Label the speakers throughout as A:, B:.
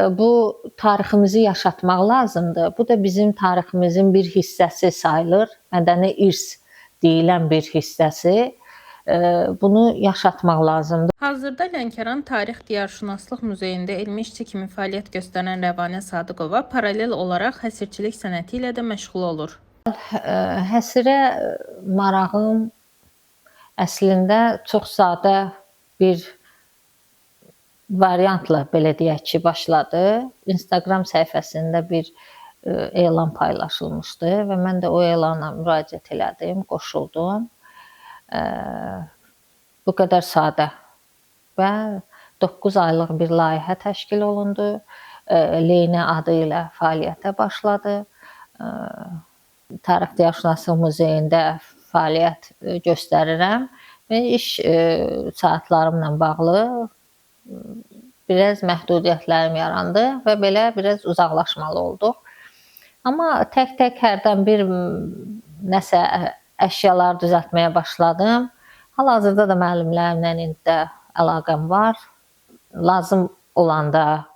A: Bu tariximizi yaşatmaq lazımdır. Bu da bizim tariximizin bir hissəsi sayılır. Mədəni irs deyilən bir hissəsi. Bunu yaşatmaq lazımdır.
B: Hazırda Lənkəran Tarix Diyarşünaslıq Muzeyində elmi işçi kimi fəaliyyət göstərən Rəvanə Sadıqova paralel olaraq həsirçilik sənəti ilə də məşğul olur.
A: Həsirə marağım əslində çox sadə bir variantla, belə deyək ki, başladı. Instagram səhifəsində bir elan paylaşılmışdı və mən də o elana müraciət elədim, qoşuldum. Bu qədər sadə və 9 aylıq bir layihə təşkil olundu. Leynə adı ilə fəaliyyətə başladı. Tarix Diyarşünaslıq Muzeyində fəaliyyət göstərirəm və iş saatlarımla bağlı biraz məhdudiyyətlərim yarandı və belə biraz uzaqlaşmalı olduq. Amma tək-tək hərdən bir nəsə əşyalar düzəltməyə başladım. Hal-hazırda da müəllimlərimlə indi də əlaqəm var. Lazım olanda,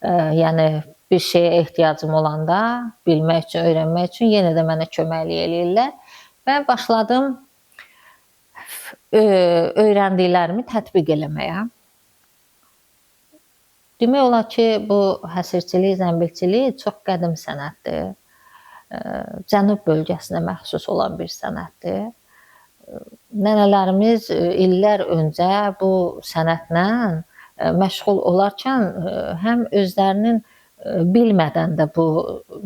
A: yəni bir şeyə ehtiyacım olanda, bilmək üçün, öyrənmək üçün yenə də mənə köməklik eləyirlər və başladım öyrəndiklərimi tətbiq eləməyə. Demək olar ki, bu həsirçilik, zəmbilçilik çox qədim sənətdir. Cənub bölgəsinə məxsus olan bir sənətdir. Nənələrimiz illər öncə bu sənətlə məşğul olarkən həm özlərinin bilmədən də bu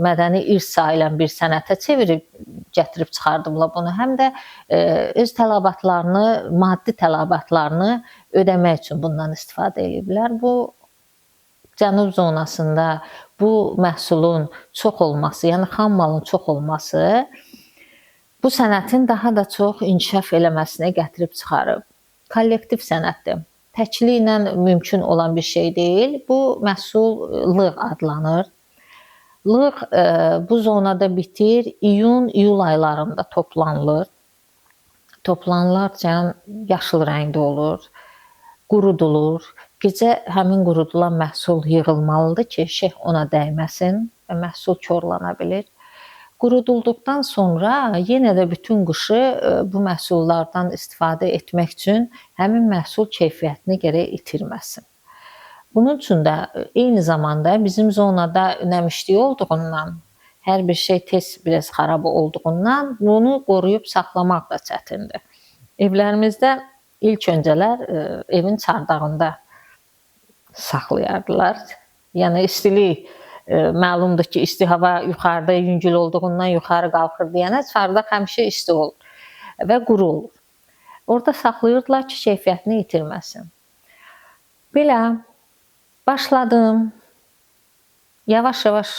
A: mədəni irs sayılan bir sənətə gətirib çıxardıblar bunu, həm də öz tələbatlarını, maddi tələbatlarını ödəmək üçün bundan istifadə ediblər. Bu Cənub zonasında bu məhsulun çox olması, yəni xam malın çox olması bu sənətin daha da çox inkişaf eləməsinə gətirib çıxarıb. Kollektiv sənətdir. Təkliklə mümkün olan bir şey deyil. Bu məhsul lığ adlanır. Lığ bu zonada bitir, iyun-iyul aylarında toplanılır. Toplanılarkən yaşıl rəngdə olur, qurudulur. Gecə həmin qurudulan məhsul yığılmalıdır ki, şeh ona dəyməsin və məhsul korlana bilir. Qurudulduqdan sonra yenə də bütün qışı bu məhsullardan istifadə etmək üçün həmin məhsul keyfiyyətini gərək itirməsin. Bunun üçün də eyni zamanda bizim zonada nəmişlik olduğundan, hər bir şey tez biraz xarab olduğundan bunu qoruyub saxlamaq da çətindir. Evlərimizdə ilk öncələr evin çardağında saxlayardılar. Yəni istilik məlumdur ki, isti hava yuxarıda yüngül olduğundan yuxarı qalxır deyənə çardaq həmişə isti olur və quru olur. Orada saxlayırdılar ki, keyfiyyətini itirməsin. Belə başladım. Yavaş-yavaş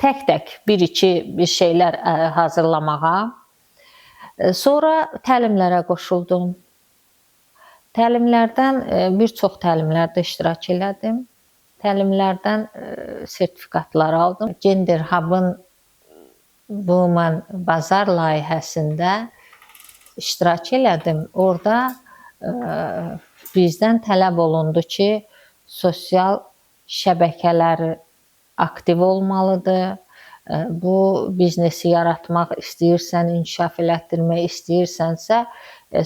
A: tək-tək bir-iki bir şeylər hazırlamağa. Sonra təlimlərə qoşuldum. Təlimlərdən bir çox təlimlərdə iştirak elədim. Təlimlərdən sertifikatlar aldım. Gender Hub-ın Women Bazar layihəsində iştirak elədim. Orada bizdən tələb olundu ki, sosial şəbəkələri aktiv olmalıdır. Bu biznesi yaratmaq istəyirsən, inkişaf elətdirmək istəyirsənsə,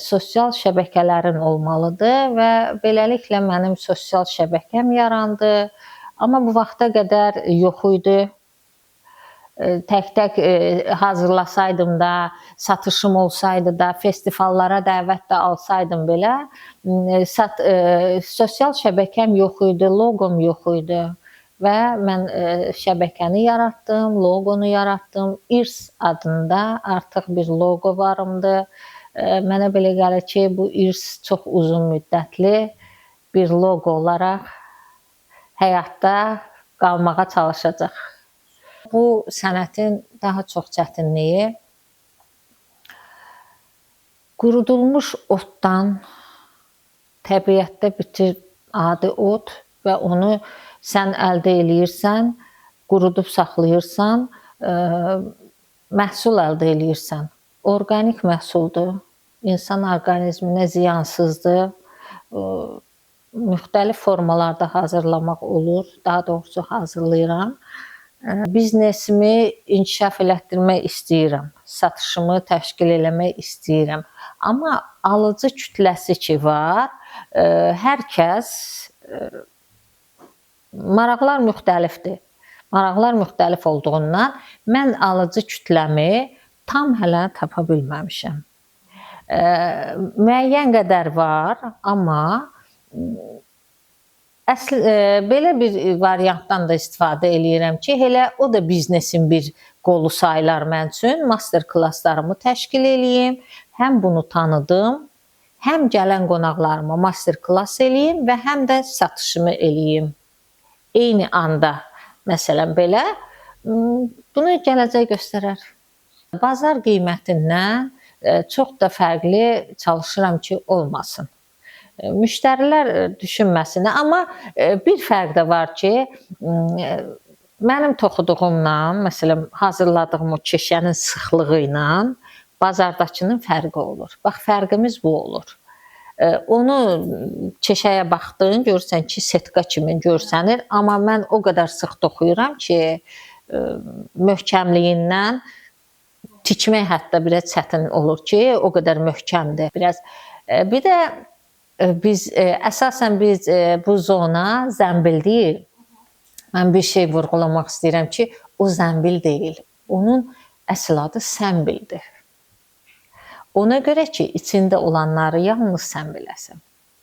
A: sosial şəbəkələrin olmalıdır və beləliklə mənim sosial şəbəkəm yarandı. Amma bu vaxta qədər yox idi. Tək-tək hazırlasaydım da, satışım olsaydı da, festivallara dəvət də alsaydım belə, sosial şəbəkəm yox idi, loqom yox idi. Və mən şəbəkəni yaratdım, loqonu yaratdım. İrs adında artıq bir loqo varımdır. Mənə belə gəlir ki, bu irs çox uzun müddətli bir loqo olaraq həyatda qalmağa çalışacaq. Bu sənətin daha çox çətinliyi qurudulmuş otdan, təbiətdə bitir adi ot və onu sən əldə eləyirsən, qurudub saxlayırsan, məhsul əldə eləyirsən. Orqanik məhsuldur, insan orqanizminə ziyansızdır. müxtəlif formalarda hazırlamaq olur. Daha doğrusu hazırlayıram. Biznesimi inkişaf elətdirmək istəyirəm. Satışımı təşkil eləmək istəyirəm. Amma alıcı kütləsi ki var, hər kəs maraqlar müxtəlifdir. Maraqlar müxtəlif olduğundan mən alıcı kütləmi tam hələ tapa bilməmişəm. Müəyyən qədər var, amma belə bir variantdan da istifadə eləyirəm ki, elə o da biznesin bir qolu sayılar mən üçün. Master klasslarımı təşkil eləyim, həm bunu tanıdım, həm gələn qonaqlarıma master klass eləyim və həm də satışımı eləyim. Eyni anda, məsələn belə, bunu gələcək göstərər. Bazar qiymətindən çox da fərqli çalışıram ki, olmasın. Müştərilər düşünməsin. Amma bir fərq də var ki, mənim toxuduğumla, məsələn, hazırladığım o keşənin sıxlığı ilə bazardakının fərqi olur. Bax, fərqimiz bu olur. Onu keşəyə baxdın, görürsən ki, setka kimi görsənir, amma mən o qədər sıx toxuyuram ki, möhkəmliyindən tikmək hətta biraz çətin olur ki, o qədər möhkəmdir. Bir də biz əsasən bu zona zənbil deyil. Mən bir şey vurğulamaq istəyirəm ki, o zənbil deyil. Onun əsl adı sənbildir. Ona görə ki, içində olanları yalnız sən biləsən.